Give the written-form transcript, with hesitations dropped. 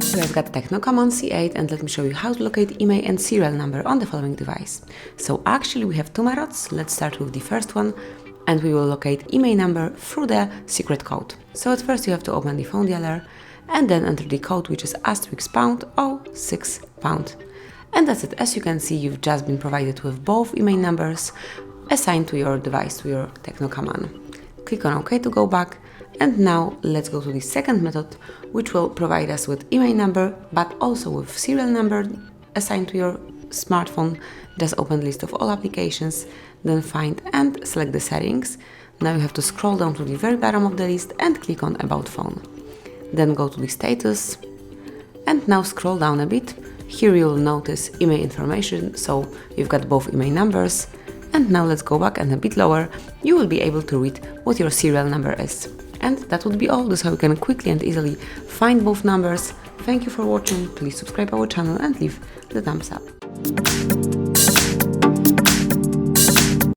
So I've got Tecno Camon C8, and let me show you how to locate IMEI and serial number on the following device. So actually we have two methods. Let's start with the first one, and we will locate IMEI number through the secret code. So at first you have to open the phone dialer and then enter the code, which is *#06#. And that's it. As you can see, you've just been provided with both IMEI numbers assigned to your device, to your Tecno Camon. Click on OK to go back. And now let's go to the second method, which will provide us with IMEI number, but also with serial number assigned to your smartphone. Just open the list of all applications, then find and select the settings. Now you have to scroll down to the very bottom of the list and click on About Phone. Then go to the status, and now scroll down a bit. Here you'll notice IMEI information, so you've got both IMEI numbers. And now let's go back, and a bit lower you will be able to read what your serial number is. And that would be all. This is how you can quickly and easily find both numbers. Thank you for watching. Please subscribe our channel and leave the thumbs up.